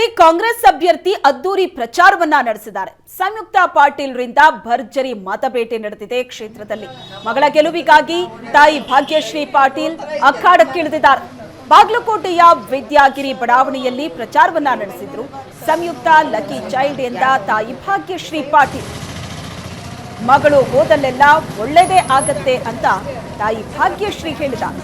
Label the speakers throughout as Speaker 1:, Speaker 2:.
Speaker 1: ರಾಜ್ಯದಲ್ಲಿ ಕಾಂಗ್ರೆಸ್ ಅಭ್ಯರ್ಥಿ ಅದ್ದೂರಿ ಪ್ರಚಾರವನ್ನ ನಡೆಸಿದ್ದಾರೆ. ಸಂಯುಕ್ತ ಪಾಟೀಲ್ರಿಂದ ಭರ್ಜರಿ ಮತಬೇಟೆ ನಡೆದಿದೆ. ಕ್ಷೇತ್ರದಲ್ಲಿ ಮಗಳ ಗೆಲುವಿಗಾಗಿ ತಾಯಿ ಭಾಗ್ಯಶ್ರೀ ಪಾಟೀಲ್ ಅಖಾಡಕ್ಕಿಳಿದಿದ್ದಾರೆ. ಬಾಗಲಕೋಟೆಯ ವಿದ್ಯಾಗಿರಿ ಬಡಾವಣೆಯಲ್ಲಿ ಪ್ರಚಾರವನ್ನ ನಡೆಸಿದ್ರು. ಸಂಯುಕ್ತ ಲಕ್ಕಿ ಚೈಲ್ಡ್ ಎಂದ ತಾಯಿ ಭಾಗ್ಯಶ್ರೀ ಪಾಟೀಲ್. ಮಗಳು ಹೋದಲ್ಲೆಲ್ಲ ಒಳ್ಳೆಯದೇ ಆಗತ್ತೆ ಅಂತ ತಾಯಿ ಭಾಗ್ಯಶ್ರೀ ಹೇಳಿದ್ದಾರೆ.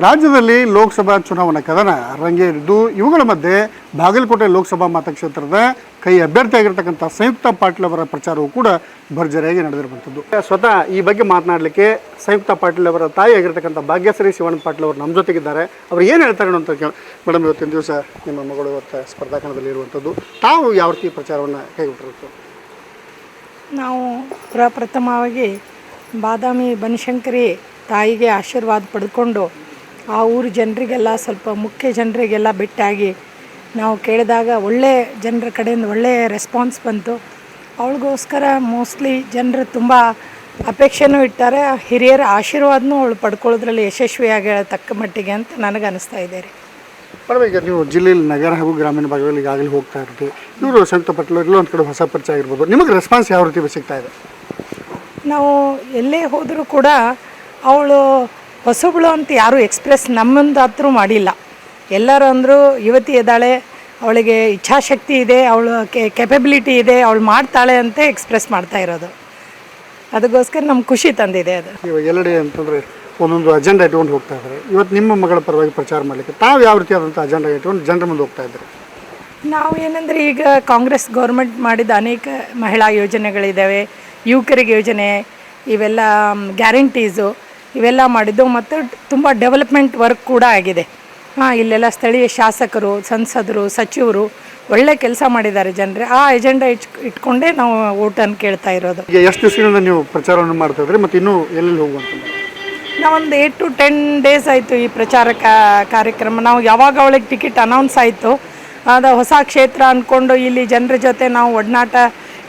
Speaker 2: ರಾಜ್ಯದಲ್ಲಿ ಲೋಕಸಭಾ ಚುನಾವಣಾ ಕದನ ರಂಗೇರಿದ್ದು, ಇವುಗಳ ಮಧ್ಯೆ ಬಾಗಲಕೋಟೆ ಲೋಕಸಭಾ ಮತಕ್ಷೇತ್ರದ ಕೈ ಅಭ್ಯರ್ಥಿಯಾಗಿರ್ತಕ್ಕಂಥ ಸಂಯುಕ್ತ ಪಾಟೀಲ್ ಅವರ ಪ್ರಚಾರವೂ ಕೂಡ ಭರ್ಜರಿಯಾಗಿ ನಡೆದಿರುವಂಥದ್ದು. ಸ್ವತಃ ಈ ಬಗ್ಗೆ ಮಾತನಾಡಲಿಕ್ಕೆ ಸಂಯುಕ್ತ ಪಾಟೀಲ್ ಅವರ ತಾಯಿಯಾಗಿರ್ತಕ್ಕಂಥ ಭಾಗ್ಯಶ್ರೀ ಶಿವಾನಂದ ಪಾಟೀಲ್ ಅವರು ನಮ್ಮ ಜೊತೆಗಿದ್ದಾರೆ. ಅವರು ಏನು ಹೇಳ್ತಾರೆ ಅಂತ ಕೇಳಿ. ಮೇಡಮ್, ಇವತ್ತಿನ ದಿವಸ ನಿಮ್ಮ ಮಗಳು ಇವತ್ತು ಸ್ಪರ್ಧಾ ಕಣದಲ್ಲಿ ಇರುವಂಥದ್ದು, ತಾವು ಯಾವ ರೀತಿ ಪ್ರಚಾರವನ್ನು ಕೈಗೊಟ್ಟಿರುತ್ತೆ?
Speaker 3: ನಾವು ಪ್ರಪ್ರಥಮವಾಗಿ ಬಾದಾಮಿ ಬನಶಂಕರಿ ತಾಯಿಗೆ ಆಶೀರ್ವಾದ ಪಡೆದುಕೊಂಡು ಆ ಊರು ಜನರಿಗೆಲ್ಲ, ಸ್ವಲ್ಪ ಮುಖ್ಯ ಜನರಿಗೆಲ್ಲ ಭೇಟಿಯಾಗಿ ನಾವು ಕೇಳಿದಾಗ ಒಳ್ಳೆ ಜನರ ಕಡೆಯಿಂದ ಒಳ್ಳೆಯ ರೆಸ್ಪಾನ್ಸ್ ಬಂತು. ಅವಳಿಗೋಸ್ಕರ ಮೋಸ್ಟ್ಲಿ ಜನರು ತುಂಬ ಅಪೇಕ್ಷೆನೂ ಇಟ್ಟಾರೆ. ಹಿರಿಯರ ಆಶೀರ್ವಾದನೂ ಅವಳು ಪಡ್ಕೊಳ್ಳೋದ್ರಲ್ಲಿ ಯಶಸ್ವಿಯಾಗಿ ತಕ್ಕ ಮಟ್ಟಿಗೆ ಅಂತ ನನಗೆ ಅನಿಸ್ತಾ ಇದೆ ರೀ.
Speaker 2: ಈಗ ನೀವು ಜಿಲ್ಲೆಯಲ್ಲಿ ನಗರ ಹಾಗೂ ಗ್ರಾಮೀಣ ಭಾಗದಲ್ಲಿ ಈಗಾಗಲೇ ಹೋಗ್ತಾ ಇರ್ತೀವಿ. ಇವರು ಸಂಯುಕ್ತ ಪಾಟೀಲ್ ಇಲ್ಲೊಂದು ಕಡೆ ಹೊಸ ಪರಿಚಯ ಆಗಿರ್ಬೋದು. ನಿಮಗೆ ರೆಸ್ಪಾನ್ಸ್ ಯಾವ ರೀತಿ ಸಿಗ್ತಾ ಇದೆ?
Speaker 3: ನಾವು ಎಲ್ಲೇ ಹೋದರೂ ಕೂಡ ಅವಳು ಹೊಸಬಳು ಅಂತ ಯಾರೂ ಎಕ್ಸ್ಪ್ರೆಸ್ ನಮ್ಮಂದಾದರೂ ಮಾಡಿಲ್ಲ. ಎಲ್ಲರೂ ಅಂದರೂ ಯುವತಿ ಇದ್ದಾಳೆ, ಅವಳಿಗೆ ಇಚ್ಛಾಶಕ್ತಿ ಇದೆ, ಅವಳು ಕೆಪಬಿಲಿಟಿ ಇದೆ, ಅವಳು ಮಾಡ್ತಾಳೆ ಅಂತ ಎಕ್ಸ್ಪ್ರೆಸ್ ಮಾಡ್ತಾ ಇರೋದು. ಅದಕ್ಕೋಸ್ಕರ ನಮ್ಗೆ ಖುಷಿ ತಂದಿದೆ ಅದು.
Speaker 2: ಇವಾಗ ಎಲ್ಲೆಡೆ ಅಂತಂದರೆ ಒಂದೊಂದು ಅಜೆಂಡಾ ಇಟ್ಕೊಂಡು ಹೋಗ್ತಾ ಇದ್ದಾರೆ. ಇವತ್ತು ನಿಮ್ಮ ಮಗಳ ಪರವಾಗಿ ಪ್ರಚಾರ ಮಾಡಲಿಕ್ಕೆ ತಾವು ಯಾವ ರೀತಿಯಾದಂಥ ಅಜೆಂಡಾ ಇಟ್ಕೊಂಡು ಜನರ ಮುಂದೆ ಹೋಗ್ತಾ ಇದ್ದಾರೆ?
Speaker 3: ನಾವು ಏನಂದರೆ, ಈಗ ಕಾಂಗ್ರೆಸ್ ಗೌರ್ಮೆಂಟ್ ಮಾಡಿದ ಅನೇಕ ಮಹಿಳಾ ಯೋಜನೆಗಳಿದ್ದಾವೆ, ಯುವಕರಿಗೆ ಯೋಜನೆ, ಇವೆಲ್ಲ ಗ್ಯಾರಂಟೀಸು ಇವೆಲ್ಲ ಮಾಡಿದ್ದು, ಮತ್ತು ತುಂಬ ಡೆವಲಪ್ಮೆಂಟ್ ವರ್ಕ್ ಕೂಡ ಆಗಿದೆ. ಇಲ್ಲೆಲ್ಲ ಸ್ಥಳೀಯ ಶಾಸಕರು, ಸಂಸದರು, ಸಚಿವರು ಒಳ್ಳೆ ಕೆಲಸ ಮಾಡಿದ್ದಾರೆ ಜನರೇ. ಆ ಎಜೆಂಡಾ ಇಟ್ಕೊಂಡೇ ನಾವು ಓಟನ್ನು ಕೇಳ್ತಾ ಇರೋದು.
Speaker 2: ಈಗ ಎಷ್ಟು ದಿವಸದಿಂದ ನೀವು ಪ್ರಚಾರವನ್ನು ಮಾಡ್ತಾ ಇದ್ರಿ ಮತ್ತು ಇನ್ನೂ ಎಲ್ಲೆಲ್ಲಿ ಹೋಗುವಂತ?
Speaker 3: ನಾವೊಂದು 8 to 10 days ಆಯಿತು ಈ ಪ್ರಚಾರ ಕಾರ್ಯಕ್ರಮ. ನಾವು ಯಾವಾಗ ಅವಳಿಗೆ ಟಿಕೆಟ್ ಅನೌನ್ಸ್ ಆಯಿತು, ಅದು ಹೊಸ ಕ್ಷೇತ್ರ ಅಂದ್ಕೊಂಡು ಇಲ್ಲಿ ಜನರ ಜೊತೆ ನಾವು ಒಡನಾಟ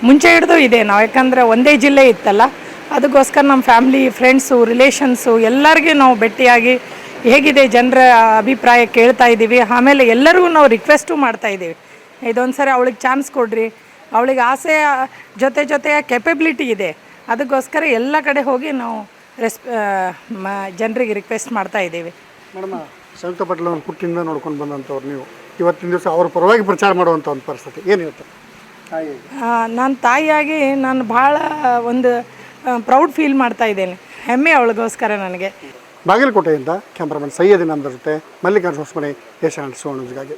Speaker 3: ಮುಂಚೆ ಹಿಡಿದು ಇದೆ ನಾವು. ಯಾಕಂದರೆ ಒಂದೇ ಜಿಲ್ಲೆ ಇತ್ತಲ್ಲ, ಅದಕ್ಕೋಸ್ಕರ ನಮ್ಮ ಫ್ಯಾಮ್ಲಿ, ಫ್ರೆಂಡ್ಸು, ರಿಲೇಷನ್ಸು ಎಲ್ಲರಿಗೂ ನಾವು ಭೇಟಿಯಾಗಿ ಹೇಗಿದೆ ಜನರ ಅಭಿಪ್ರಾಯ ಕೇಳ್ತಾ ಇದ್ದೀವಿ. ಆಮೇಲೆ ಎಲ್ಲರಿಗೂ ನಾವು ರಿಕ್ವೆಸ್ಟು ಮಾಡ್ತಾಯಿದ್ದೀವಿ, ಇದೊಂದು ಸರಿ ಅವಳಿಗೆ ಚಾನ್ಸ್ ಕೊಡ್ರಿ. ಅವಳಿಗೆ ಆಸೆ ಜೊತೆಯ ಕೆಪಬಿಲಿಟಿ ಇದೆ. ಅದಕ್ಕೋಸ್ಕರ ಎಲ್ಲ ಕಡೆ ಹೋಗಿ ನಾವು ಜನರಿಗೆ ರಿಕ್ವೆಸ್ಟ್ ಮಾಡ್ತಾ ಇದ್ದೀವಿ.
Speaker 2: ಮೇಡಮ್, ಸಂಯುಕ್ತ ಪಾಟೀಲ್ ಅವ್ರ ಹುಟ್ಟಿಂದ ನೋಡ್ಕೊಂಡು ಬಂದಂಥವ್ರು ನೀವು, ಇವತ್ತಿನ ದಿವಸ ಅವ್ರ ಪರವಾಗಿ ಪ್ರಚಾರ ಮಾಡುವಂಥ ಒಂದು ಪರಿಸ್ಥಿತಿ ಏನು ಹೇಳ್ತಾರೆ?
Speaker 3: ನಾನು ತಾಯಿಯಾಗಿ ನಾನು ಭಾಳ ಒಂದು ಪ್ರೌಡ್ ಫೀಲ್ ಮಾಡ್ತಾ ಇದ್ದೇನೆ. ಹೆಮ್ಮೆ ಅವಳಿಗೋಸ್ಕರ ನನಗೆ.
Speaker 2: ಬಾಗಲಕೋಟೆಯಿಂದ ಕ್ಯಾಮ್ರಾಮನ್ ಸೈಯದ್ ನಮ್ದ್ರ ಜೊತೆ ಮಲ್ಲಿಕಾರ್ಜುನ ಹೊಸಮನೆ, ಏಷ್ಯಾನೆಟ್ ಸುವರ್ಣ ನ್ಯೂಸ್ಗಾಗಿ.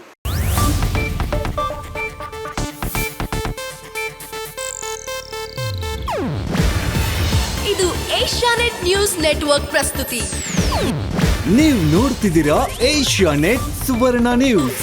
Speaker 4: ಇದು ಏಷ್ಯಾನೆಟ್ ನ್ಯೂಸ್ ನೆಟ್ವರ್ಕ್ ಪ್ರಸ್ತುತಿ.
Speaker 5: ನೀವು ನೋಡ್ತಿದ್ದೀರಾ ಏಷ್ಯಾನೆಟ್ ಸುವರ್ಣ ನ್ಯೂಸ್.